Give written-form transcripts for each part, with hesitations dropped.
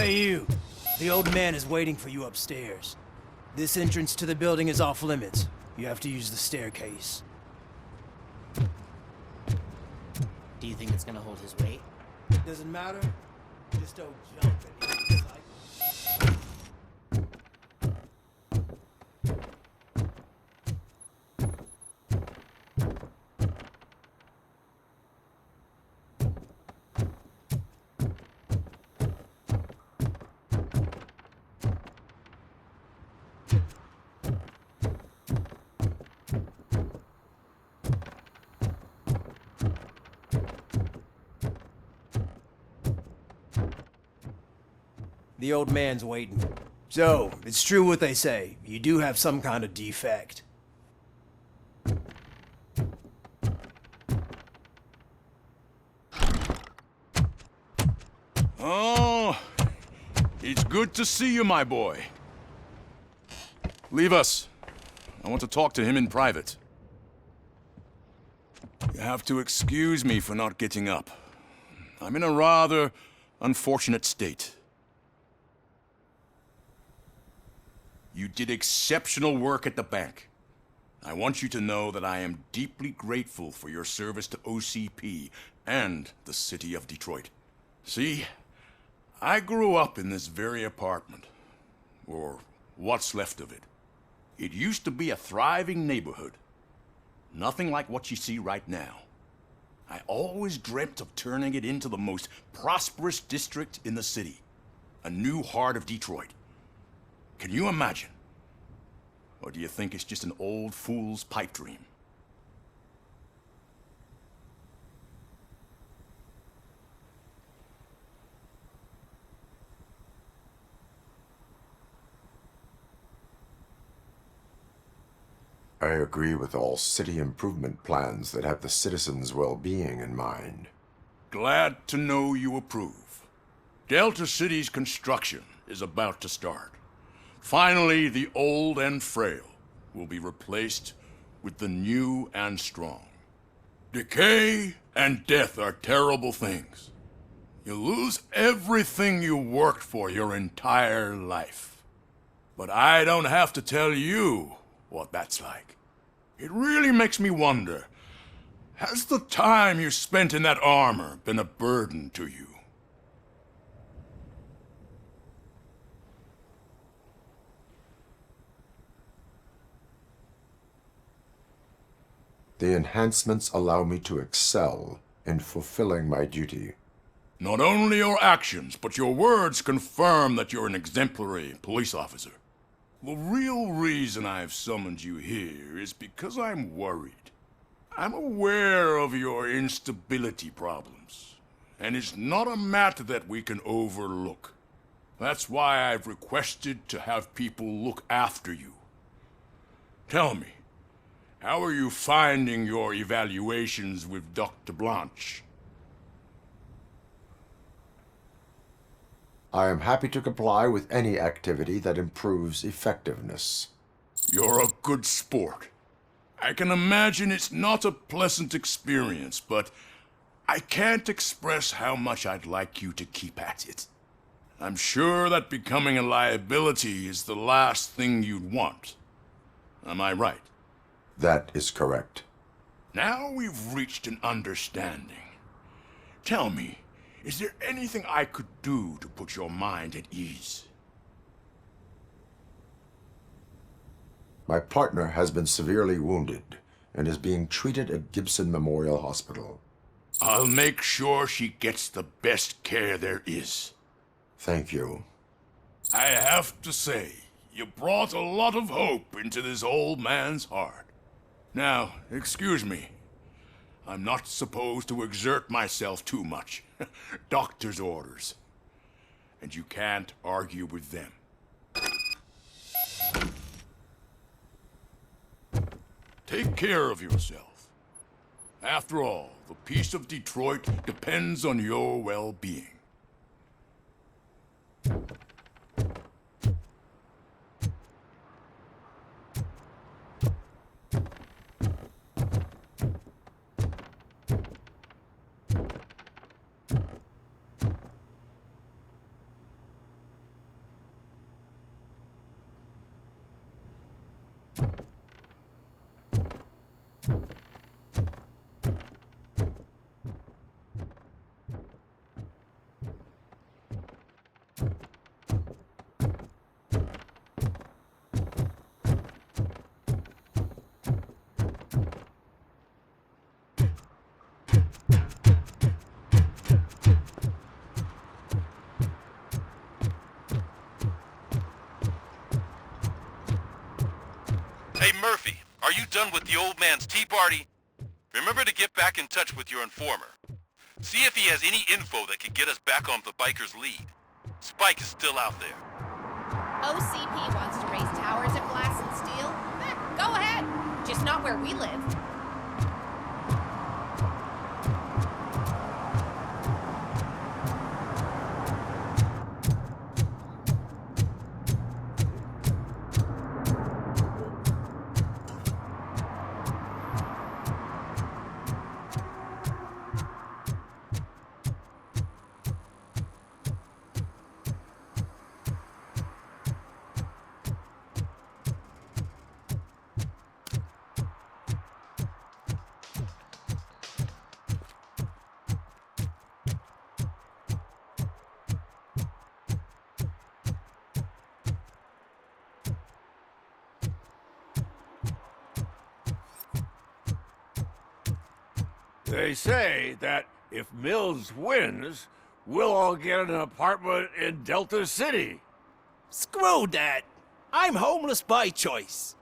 Hey you! The old man is waiting for you upstairs. This entrance to the building is off limits. You have to use the staircase. Do you think it's gonna hold his weight? Doesn't matter. Just don't jump and hit the cycle. The old man's waiting. So, it's true what they say. You do have some kind of defect. Oh, it's good to see you, my boy. Leave us. I want to talk to him in private. You have to excuse me for not getting up. I'm in a rather unfortunate state. You did exceptional work at the bank. I want you to know that I am deeply grateful for your service to OCP and the city of Detroit. See, I grew up in this very apartment, or what's left of it. It used to be a thriving neighborhood. Nothing like what you see right now. I always dreamt of turning it into the most prosperous district in the city. A new heart of Detroit. Can you imagine? Or do you think it's just an old fool's pipe dream? I agree with all city improvement plans that have the citizens' well-being in mind. Glad to know you approve. Delta City's construction is about to start. Finally, the old and frail will be replaced with the new and strong. Decay and death are terrible things. You lose everything you worked for your entire life. But I don't have to tell you what that's like. It really makes me wonder, has the time you spent in that armor been a burden to you? The enhancements allow me to excel in fulfilling my duty. Not only your actions, but your words confirm that you're an exemplary police officer. The real reason I've summoned you here is because I'm worried. I'm aware of your instability problems, and it's not a matter that we can overlook. That's why I've requested to have people look after you. Tell me, how are you finding your evaluations with Dr. Blanche? I am happy to comply with any activity that improves effectiveness. You're a good sport. I can imagine it's not a pleasant experience, but I can't express how much I'd like you to keep at it. I'm sure that becoming a liability is the last thing you'd want. Am I right? That is correct. Now we've reached an understanding. Tell me, is there anything I could do to put your mind at ease? My partner has been severely wounded and is being treated at Gibson Memorial Hospital. I'll make sure she gets the best care there is. Thank you. I have to say, you brought a lot of hope into this old man's heart. Now, excuse me. I'm not supposed to exert myself too much. Doctor's orders. And you can't argue with them. Take care of yourself. After all, the peace of Detroit depends on your well-being. Hey Murphy, are you done with the old man's tea party? Remember to get back in touch with your informer. See if he has any info that could get us back on the biker's lead. Spike is still out there. OCP wants to raise towers of glass and steel? Go ahead. Just not where we live. They say that if Mills wins, we'll all get an apartment in Delta City. Screw that! I'm homeless by choice.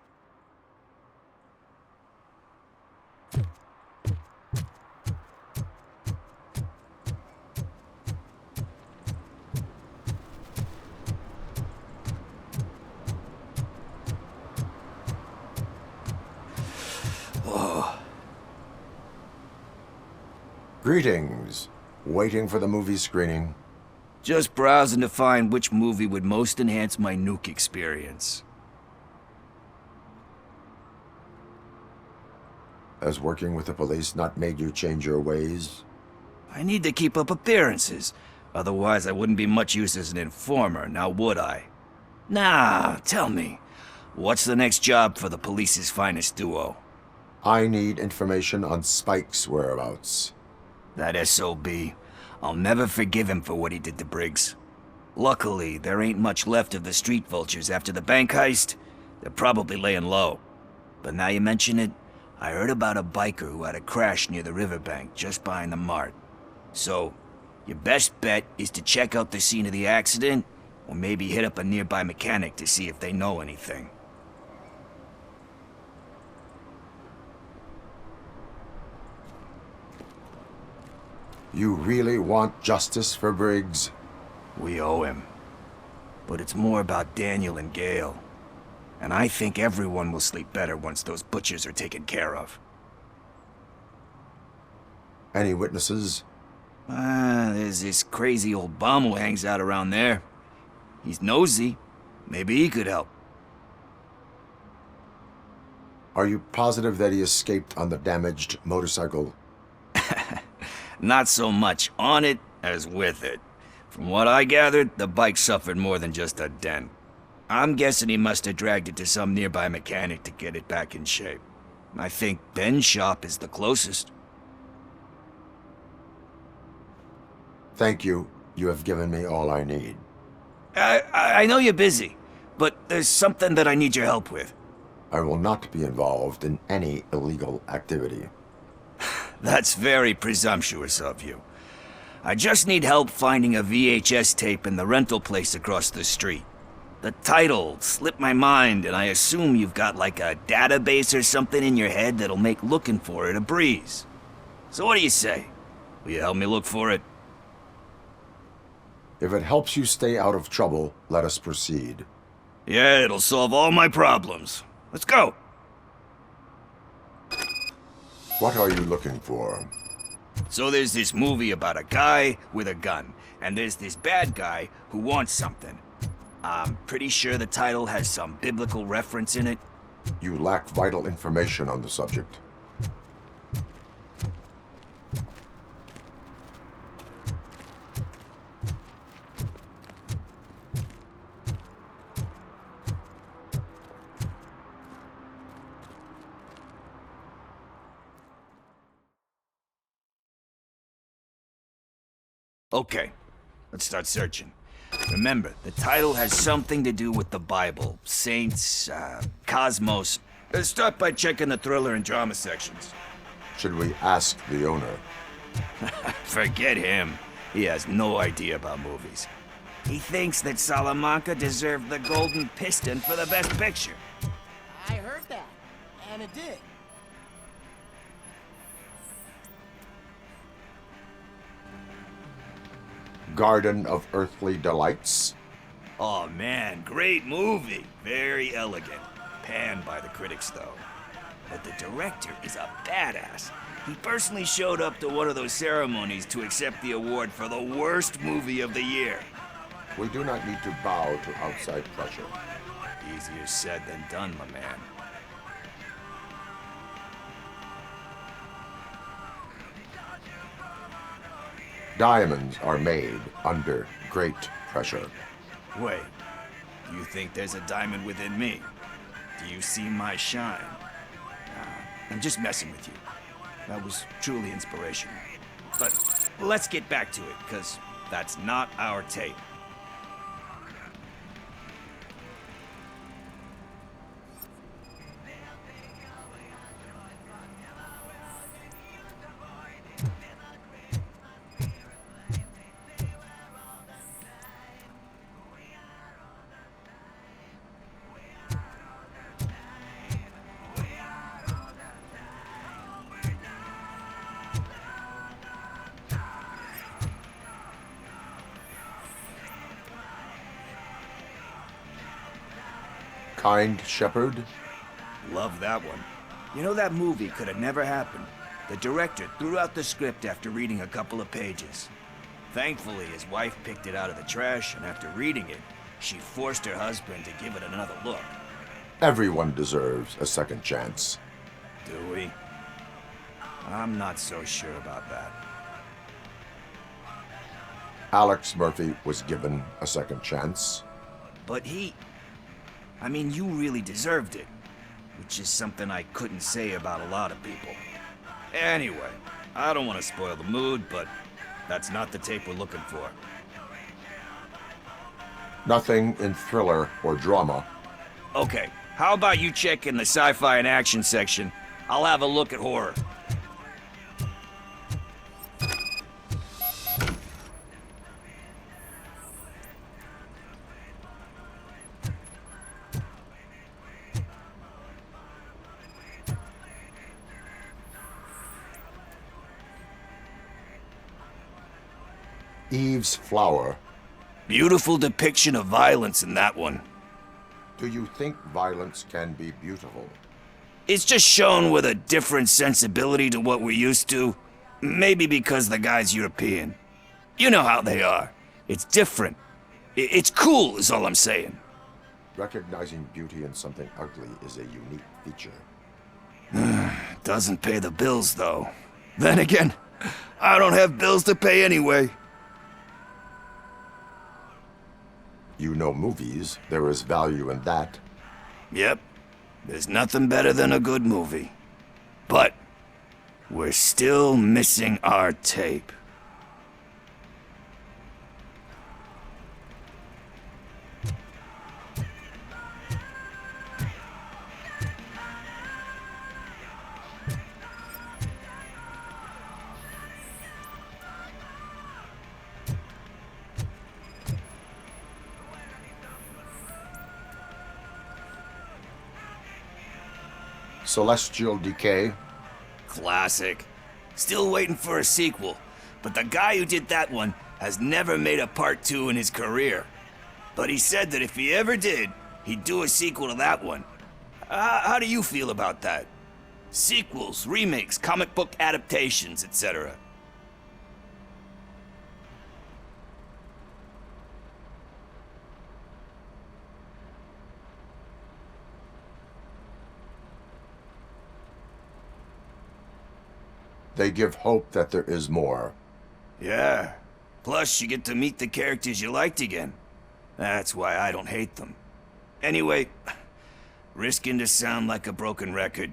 Greetings. Waiting for the movie screening. Just browsing to find which movie would most enhance my nuke experience. Has working with the police not made you change your ways? I need to keep up appearances. Otherwise, I wouldn't be much use as an informer, now would I? Nah, tell me. What's the next job for the police's finest duo? I need information on Spike's whereabouts. That SOB. I'll never forgive him for what he did to Briggs. Luckily, there ain't much left of the street vultures after the bank heist. They're probably laying low. But now you mention it, I heard about a biker who had a crash near the riverbank just behind the mart. So, your best bet is to check out the scene of the accident, or maybe hit up a nearby mechanic to see if they know anything. You really want justice for Briggs? We owe him. But it's more about Daniel and Gale. And I think everyone will sleep better once those butchers are taken care of. Any witnesses? There's this crazy old bum who hangs out around there. He's nosy. Maybe he could help. Are you positive that he escaped on the damaged motorcycle? Not so much on it as with it. From what I gathered, the bike suffered more than just a dent. I'm guessing he must have dragged it to some nearby mechanic to get it back in shape. I think Ben's shop is the closest. Thank you. You have given me all I need. I know you're busy, but there's something that I need your help with. I will not be involved in any illegal activity. That's very presumptuous of you. I just need help finding a VHS tape in the rental place across the street. The title slipped my mind, and I assume you've got like a database or something in your head that'll make looking for it a breeze. So what do you say? Will you help me look for it? If it helps you stay out of trouble, let us proceed. Yeah, it'll solve all my problems. Let's go! What are you looking for? So there's this movie about a guy with a gun, and there's this bad guy who wants something. I'm pretty sure the title has some biblical reference in it. You lack vital information on the subject. Okay, let's start searching. Remember, the title has something to do with the Bible, saints, cosmos. Start by checking the thriller and drama sections. Should we ask the owner? Forget him. He has no idea about movies. He thinks that Salamanca deserved the Golden Piston for the Best Picture. I heard that, and it did. Garden of Earthly Delights? Oh man, great movie. Very elegant. Panned by the critics though. But the director is a badass. He personally showed up to one of those ceremonies to accept the award for the worst movie of the year. We do not need to bow to outside pressure. Easier said than done, my man. Diamonds are made under great pressure. Wait, do you think there's a diamond within me? Do you see my shine? I'm just messing with you. That was truly inspirational. But let's get back to it, because that's not our tape. Kind Shepherd? Love that one. You know, that movie could have never happened. The director threw out the script after reading a couple of pages. Thankfully, his wife picked it out of the trash, and after reading it, she forced her husband to give it another look. Everyone deserves a second chance. Do we? I'm not so sure about that. Alex Murphy was given a second chance. But I mean, you really deserved it. Which is something I couldn't say about a lot of people. Anyway, I don't want to spoil the mood, but that's not the tape we're looking for. Nothing in thriller or drama. Okay, how about you check in the sci-fi and action section? I'll have a look at horror. Eve's Flower. Beautiful depiction of violence in that one. Do you think violence can be beautiful? It's just shown with a different sensibility to what we're used to. Maybe because the guy's European. You know how they are. It's different. It's cool, is all I'm saying. Recognizing beauty in something ugly is a unique feature. Doesn't pay the bills, though. Then again, I don't have bills to pay anyway. You know movies. There is value in that. Yep. There's nothing better than a good movie. We're still missing our tape. Celestial Decay. Classic. Still waiting for a sequel, but the guy who did that one has never made a part 2 in his career. But he said that if he ever did, he'd do a sequel to that one. How do you feel about that? Sequels, remakes, comic book adaptations, etc. They give hope that there is more. Yeah. Plus, you get to meet the characters you liked again. That's why I don't hate them. Anyway, risking to sound like a broken record,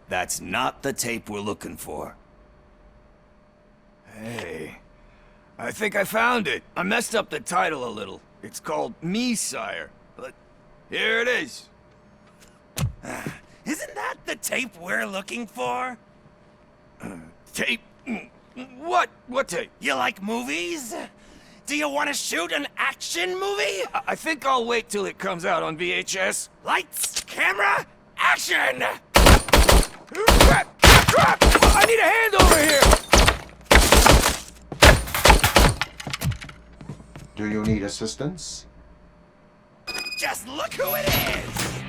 that's not the tape we're looking for. Hey, I think I found it. I messed up the title a little. It's called Me, Sire, but here it is. Isn't that the tape we're looking for? Tape? What? What tape? You like movies? Do you want to shoot an action movie? I think I'll wait till it comes out on VHS. Lights, camera, action! Crap! Crap! I need a hand over here! Do you need assistance? Just look who it is!